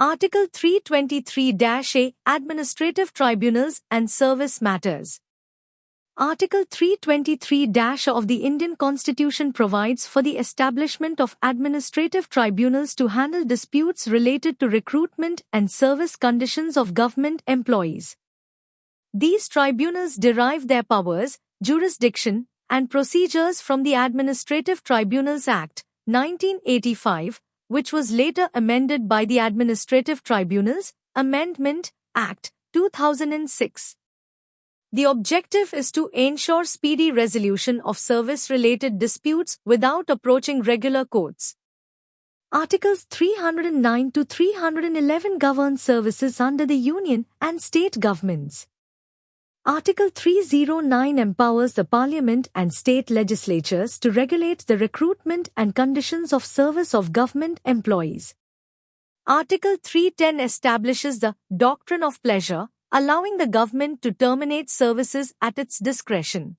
Article 323-A Administrative Tribunals and Service Matters. Article 323- of the Indian Constitution provides for the establishment of administrative tribunals to handle disputes related to recruitment and service conditions of government employees. These tribunals derive their powers, jurisdiction, and procedures from the Administrative Tribunals Act, 1985, which was later amended by the Administrative Tribunals Amendment Act, 2006. The objective is to ensure speedy resolution of service-related disputes without approaching regular courts. Articles 309 to 311 govern services under the union and state governments. Article 309 empowers the Parliament and state legislatures to regulate the recruitment and conditions of service of government employees. Article 310 establishes the doctrine of pleasure, allowing the government to terminate services at its discretion.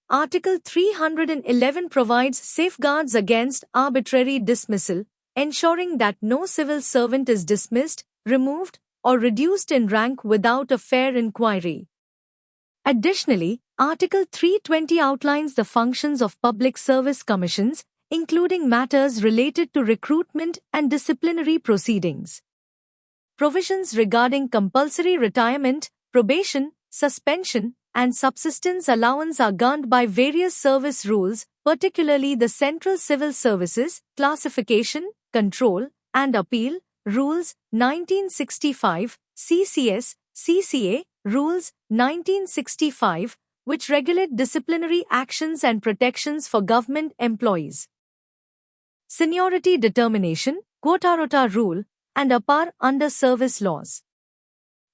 Article 311 provides safeguards against arbitrary dismissal, ensuring that no civil servant is dismissed, removed, or reduced in rank without a fair inquiry. Additionally, Article 320 outlines the functions of public service commissions, including matters related to recruitment and disciplinary proceedings. Provisions regarding compulsory retirement, probation, suspension, and subsistence allowance are governed by various service rules, particularly the Central Civil Services, Classification, Control, and Appeal Rules, 1965, CCS, CCA, Rules, 1965, which regulate disciplinary actions and protections for government employees. Seniority determination, Quota Rota rule, and APAR under service laws.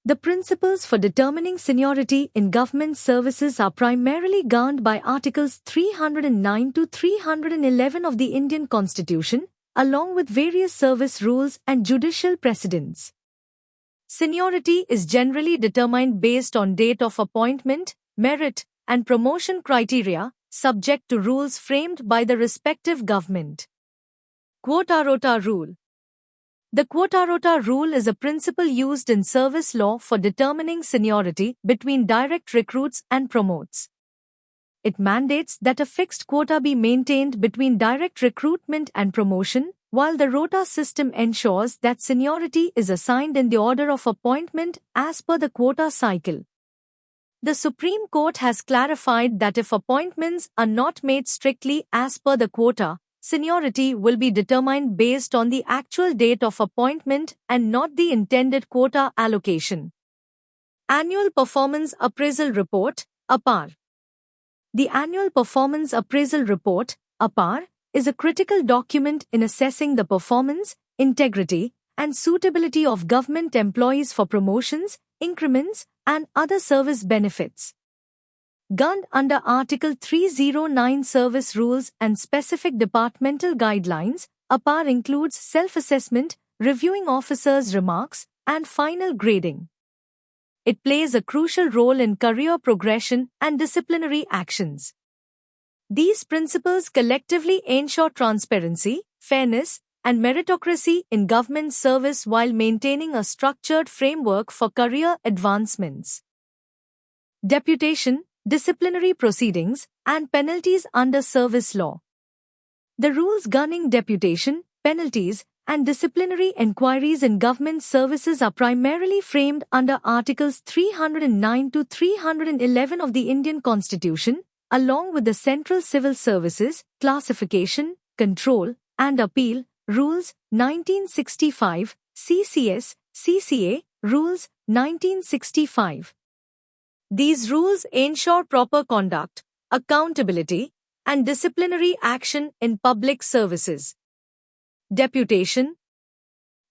The principles for determining seniority in government services are primarily governed by Articles 309 to 311 of the Indian Constitution, along with various service rules and judicial precedents. Seniority is generally determined based on date of appointment, merit, and promotion criteria, subject to rules framed by the respective government. Quota Rota rule. The Quota Rota rule is a principle used in service law for determining seniority between direct recruits and promotes. It mandates that a fixed quota be maintained between direct recruitment and promotion, while the rota system ensures that seniority is assigned in the order of appointment as per the quota cycle. The Supreme Court has clarified that if appointments are not made strictly as per the quota, seniority will be determined based on the actual date of appointment and not the intended quota allocation. Annual Performance Appraisal Report, APAR. The Annual Performance Appraisal Report, APAR, is a critical document in assessing the performance, integrity, and suitability of government employees for promotions, increments, and other service benefits. Governed under Article 309 Service Rules and Specific Departmental Guidelines, APAR includes self-assessment, reviewing officers' remarks, and final grading. It plays a crucial role in career progression and disciplinary actions. These principles collectively ensure transparency, fairness, and meritocracy in government service while maintaining a structured framework for career advancements. Deputation, disciplinary proceedings, and penalties under service law. The rules governing deputation, penalties, and disciplinary inquiries in government services are primarily framed under Articles 309 to 311 of the Indian Constitution, along with the Central Civil Services, Classification, Control, and Appeal Rules, 1965, CCS, CCA, Rules, 1965. These rules ensure proper conduct, accountability, and disciplinary action in public services. Deputation.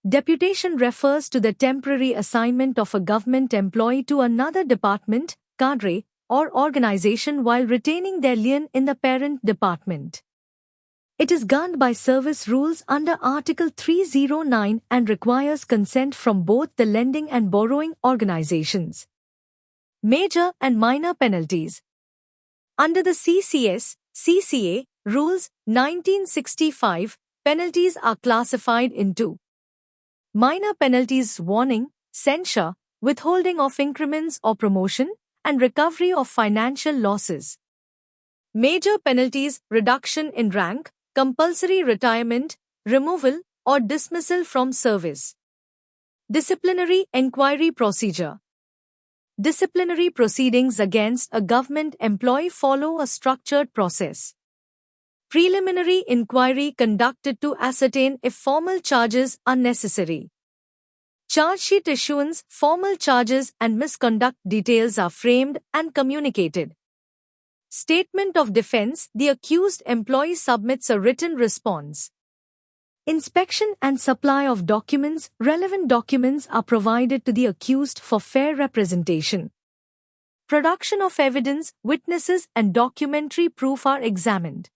Deputation refers to the temporary assignment of a government employee to another department, cadre, or organization while retaining their lien in the parent department. It is governed by service rules under Article 309 and requires consent from both the lending and borrowing organizations. Major and minor penalties. Under the CCS, CCA, Rules, 1965, penalties are classified into Minor penalties: warning, censure, withholding of increments or promotion, and recovery of financial losses. Major penalties: reduction in rank, compulsory retirement, removal, or dismissal from service. Disciplinary inquiry procedure. Disciplinary proceedings against a government employee follow a structured process. Preliminary inquiry conducted to ascertain if formal charges are necessary. Charge sheet issuance: formal charges and misconduct details are framed and communicated. Statement of defense: the accused employee submits a written response. Inspection and supply of documents: relevant documents are provided to the accused for fair representation. Production of evidence: witnesses and documentary proof are examined.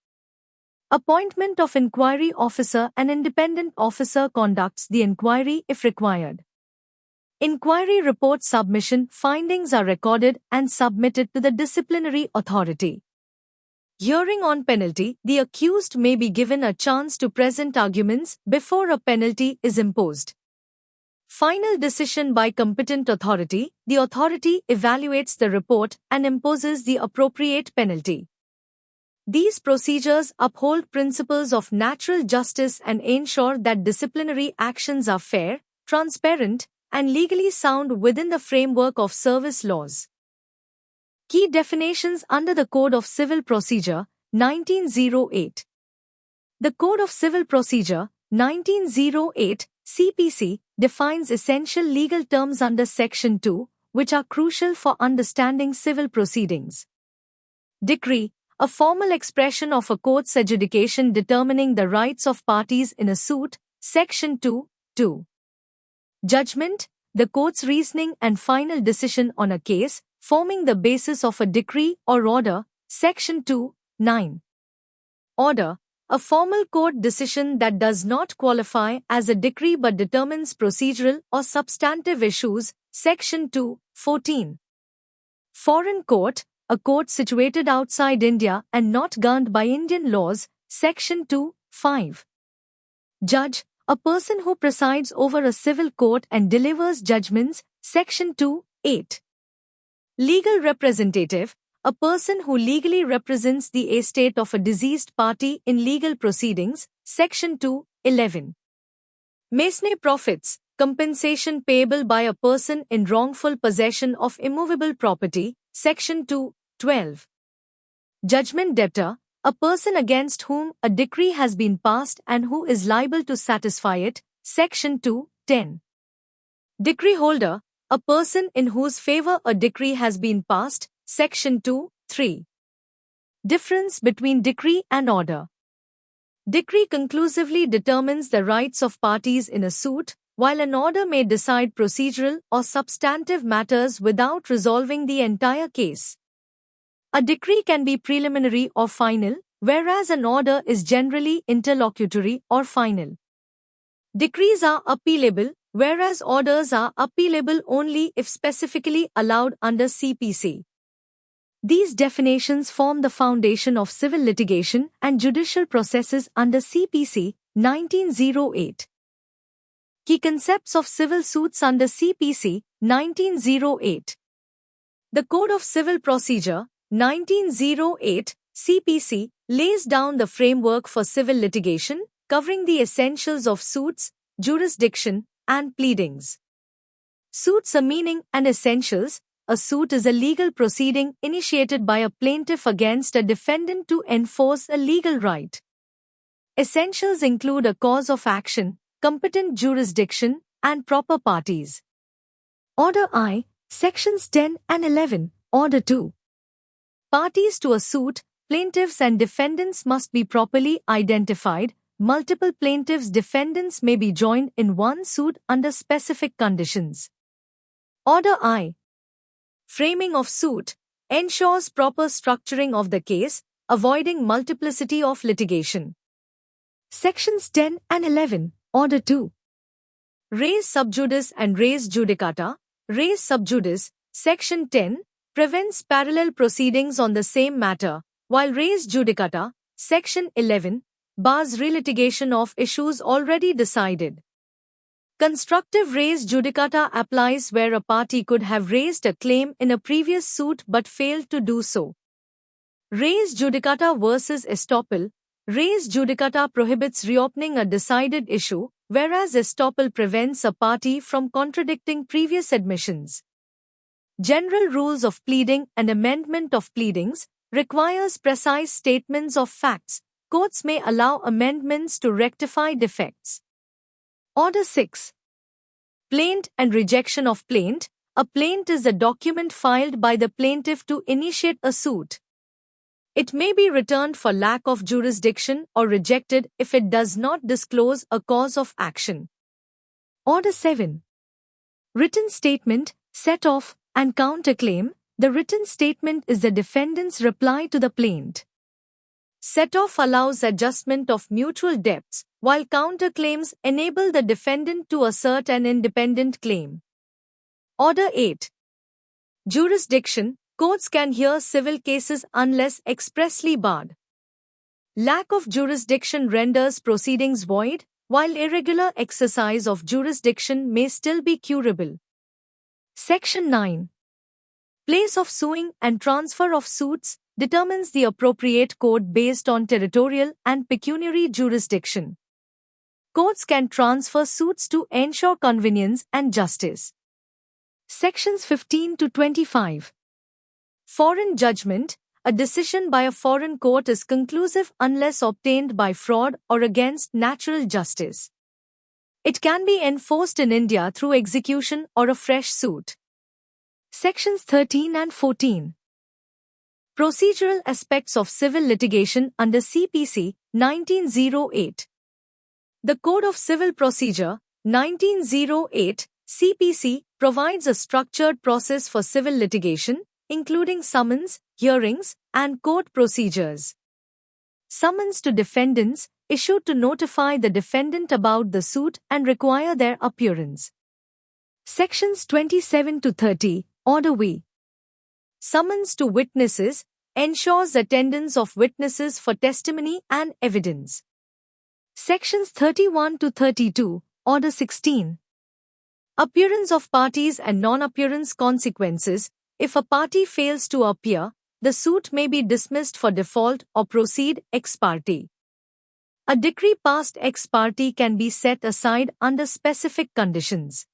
Appointment of inquiry officer: an independent officer conducts the inquiry if required. Inquiry report submission: findings are recorded and submitted to the disciplinary authority. Hearing on penalty: the accused may be given a chance to present arguments before a penalty is imposed. Final decision by competent authority: the authority evaluates the report and imposes the appropriate penalty. These procedures uphold principles of natural justice and ensure that disciplinary actions are fair, transparent, and legally sound within the framework of service laws. Key definitions under the Code of Civil Procedure, 1908. The Code of Civil Procedure, 1908, CPC, defines essential legal terms under Section 2, which are crucial for understanding civil proceedings. Decree: a formal expression of a court's adjudication determining the rights of parties in a suit, Section 2, 2. Judgment: the court's reasoning and final decision on a case, forming the basis of a decree or order, Section 2, 9. Order: a formal court decision that does not qualify as a decree but determines procedural or substantive issues, Section 2, 14. Foreign court: a court situated outside India and not governed by Indian laws, Section 2, 5. Judge: a person who presides over a civil court and delivers judgments, Section 2, 8. Legal representative: a person who legally represents the estate of a deceased party in legal proceedings, Section 2, 11. Mesne profits: compensation payable by a person in wrongful possession of immovable property, Section 2, 12. Judgment debtor: a person against whom a decree has been passed and who is liable to satisfy it, Section 2, 10. Decree holder: a person in whose favor a decree has been passed, Section 2, 3. Difference between decree and order. Decree conclusively determines the rights of parties in a suit, while an order may decide procedural or substantive matters without resolving the entire case. A decree can be preliminary or final, whereas an order is generally interlocutory or final. Decrees are appealable, whereas orders are appealable only if specifically allowed under CPC. These definitions form the foundation of civil litigation and judicial processes under CPC, 1908. Key concepts of civil suits under CPC, 1908. The Code of Civil Procedure, 1908, CPC, lays down the framework for civil litigation, covering the essentials of suits, jurisdiction, and pleadings. Suits: a meaning and essentials. A suit is a legal proceeding initiated by a plaintiff against a defendant to enforce a legal right. Essentials include a cause of action, competent jurisdiction, and proper parties. Order I, Sections 10 and 11, Order 2. Parties to a suit: plaintiffs and defendants must be properly identified. Multiple plaintiffs' defendants may be joined in one suit under specific conditions. Order I. Framing of suit: ensures proper structuring of the case, avoiding multiplicity of litigation. Sections 10 and 11, Order 2. Res sub judice and res judicata. Res sub judice, Section 10, prevents parallel proceedings on the same matter, while res judicata, Section 11, bars relitigation of issues already decided. Constructive res judicata applies where a party could have raised a claim in a previous suit but failed to do so. Res judicata versus estoppel. Res judicata prohibits reopening a decided issue, whereas estoppel prevents a party from contradicting previous admissions. General rules of pleading and amendment of pleadings requires precise statements of facts. Courts may allow amendments to rectify defects. Order 6. Plaint and rejection of plaint. A plaint is a document filed by the plaintiff to initiate a suit. It may be returned for lack of jurisdiction or rejected if it does not disclose a cause of action. Order 7. Written statement, set-off, and counterclaim. The written statement is the defendant's reply to the plaint. Set-off allows adjustment of mutual debts, while counterclaims enable the defendant to assert an independent claim. Order 8. Jurisdiction. Courts can hear civil cases unless expressly barred. Lack of jurisdiction renders proceedings void, while irregular exercise of jurisdiction may still be curable. Section 9. Place of suing and transfer of suits determines the appropriate court based on territorial and pecuniary jurisdiction. Courts can transfer suits to ensure convenience and justice. Sections 15 to 25. Foreign judgment. A decision by a foreign court is conclusive unless obtained by fraud or against natural justice. It can be enforced in India through execution or a fresh suit. Sections 13 and 14. Procedural aspects of civil litigation under CPC, 1908. The Code of Civil Procedure, 1908, CPC, provides a structured process for civil litigation, including summons, hearings, and court procedures. Summons to defendants, issued to notify the defendant about the suit and require their appearance. Sections 27 to 30, Order V. Summons to witnesses, ensures attendance of witnesses for testimony and evidence. Sections 31 to 32, Order 16. Appearance of parties and non-appearance consequences. If a party fails to appear, the suit may be dismissed for default or proceed ex parte. A decree passed ex parte can be set aside under specific conditions.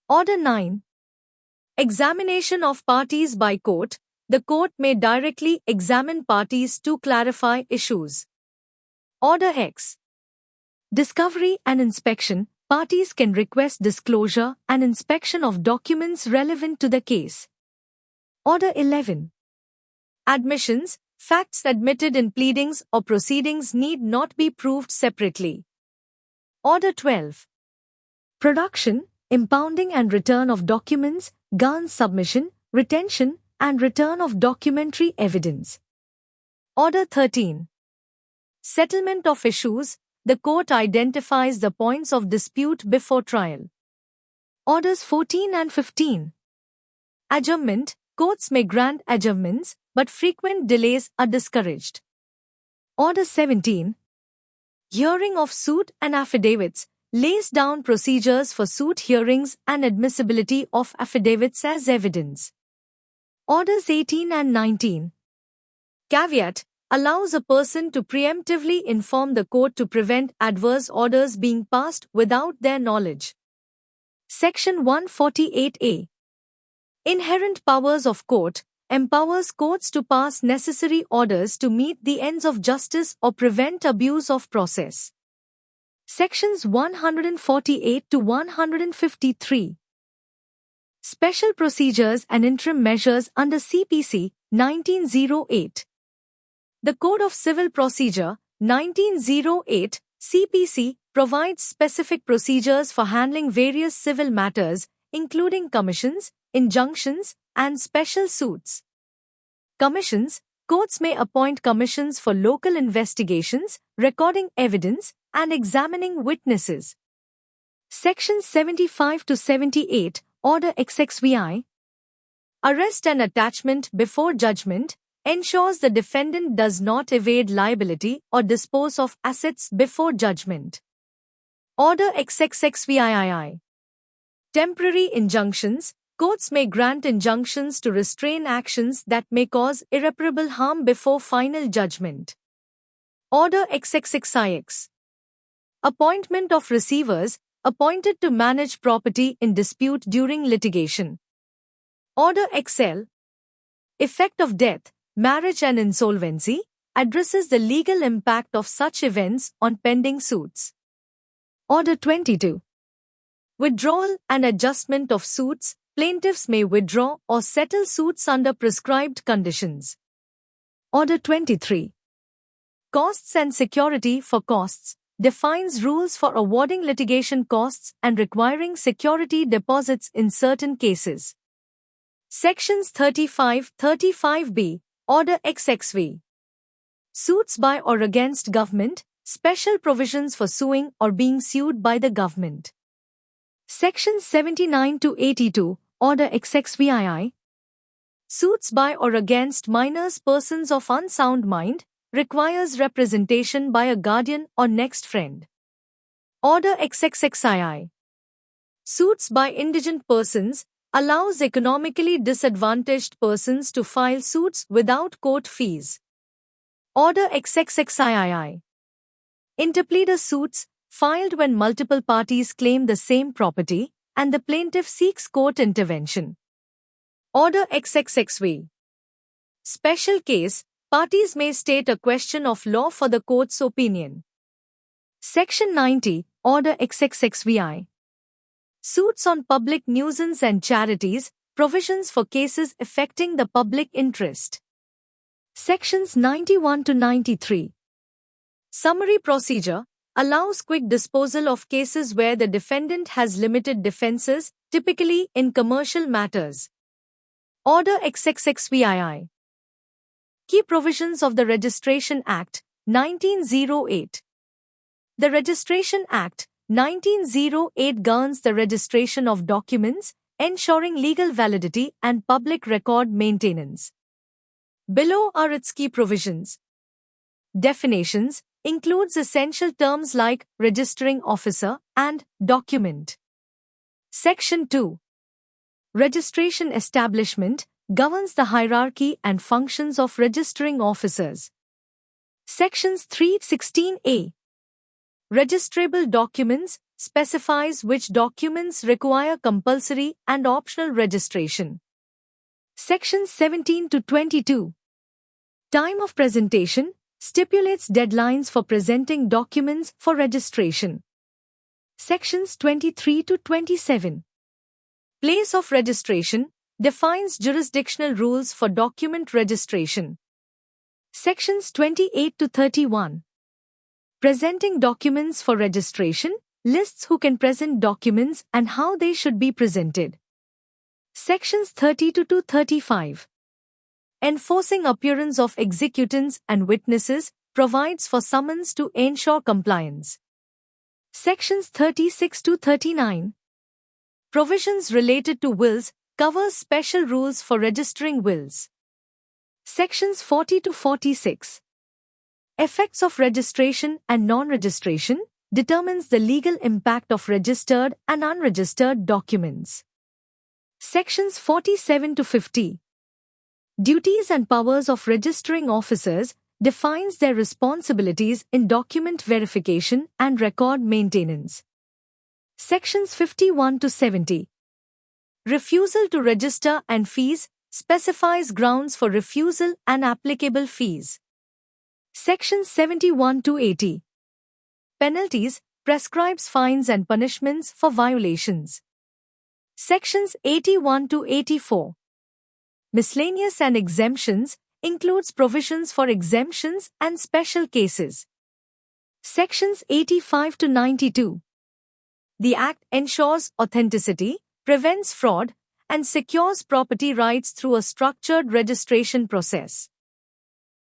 Order 9. Examination of parties by court. The court may directly examine parties to clarify issues. Order X. Discovery and inspection. Parties can request disclosure and inspection of documents relevant to the case. Order 11. Admissions. Facts admitted in pleadings or proceedings need not be proved separately. Order 12. Production, impounding and return of documents, Ghan submission, retention, and return of documentary evidence. Order 13. Settlement of issues. The court identifies the points of dispute before trial. Orders 14 and 15. Adjournment. Courts may grant adjournments, but frequent delays are discouraged. Order 17. Hearing of suit and affidavits, lays down procedures for suit hearings and admissibility of affidavits as evidence. Orders 18 and 19. Caveat, allows a person to preemptively inform the court to prevent adverse orders being passed without their knowledge. Section 148A. Inherent powers of court, empowers courts to pass necessary orders to meet the ends of justice or prevent abuse of process. Sections 148 to 153. Special procedures and interim measures under CPC, 1908. The Code of Civil Procedure, 1908, CPC, provides specific procedures for handling various civil matters, including commissions, injunctions, and special suits. Commissions. Courts may appoint commissions for local investigations, recording evidence, and examining witnesses. Sections 75 to 78, Order XXVI. Arrest and attachment before judgment ensures the defendant does not evade liability or dispose of assets before judgment. Order XXXVIII. Temporary injunctions. Courts may grant injunctions to restrain actions that may cause irreparable harm before final judgment. Order XXXIX. Appointment of receivers, appointed to manage property in dispute during litigation. Order XL. Effect of death, marriage and insolvency, addresses the legal impact of such events on pending suits. Order 22. Withdrawal and adjustment of suits. Plaintiffs may withdraw or settle suits under prescribed conditions. Order 23. Costs and security for costs. Defines rules for awarding litigation costs and requiring security deposits in certain cases. Sections 35-35b. Order XXV. Suits by or against government. Special provisions for suing or being sued by the government. Sections 79-82. Order XXVII. Suits by or against minors, persons of unsound mind, requires representation by a guardian or next friend. Order XXXII. Suits by indigent persons, allows economically disadvantaged persons to file suits without court fees. Order XXXIII. Interpleader suits, filed when multiple parties claim the same property and the plaintiff seeks court intervention. Order XXXV. Special case, parties may state a question of law for the court's opinion. Section 90. Order XXXVI. Suits on public nuisance and charities, provisions for cases affecting the public interest. Sections 91-93. Summary procedure, allows quick disposal of cases where the defendant has limited defenses, typically in commercial matters. Order XXXVII. Key provisions of the Registration Act, 1908. The Registration Act, 1908 governs the registration of documents, ensuring legal validity and public record maintenance. Below are its key provisions. Definitions, includes essential terms like registering officer and document. Section 2. Registration establishment, governs the hierarchy and functions of registering officers. Sections 316A. Registrable documents, specifies which documents require compulsory and optional registration. Sections 17-22. Time of presentation, stipulates deadlines for presenting documents for registration. Sections 23-27. Place of registration, defines jurisdictional rules for document registration. Sections 28-31. Presenting documents for registration, lists who can present documents and how they should be presented. Sections 30-35. Enforcing appearance of executants and witnesses, provides for summons to ensure compliance. Sections 36-39. Provisions related to wills, covers special rules for registering wills. Sections 40-46. Effects of registration and non-registration, determines the legal impact of registered and unregistered documents. Sections 47-50. Duties and powers of registering officers, defines their responsibilities in document verification and record maintenance. Sections 51-70. Refusal to register and fees, specifies grounds for refusal and applicable fees. Sections 71-80. Penalties, prescribes fines and punishments for violations. Sections 81-84. Miscellaneous and exemptions, includes provisions for exemptions and special cases. Sections 85-92. The Act ensures authenticity, prevents fraud, and secures property rights through a structured registration process.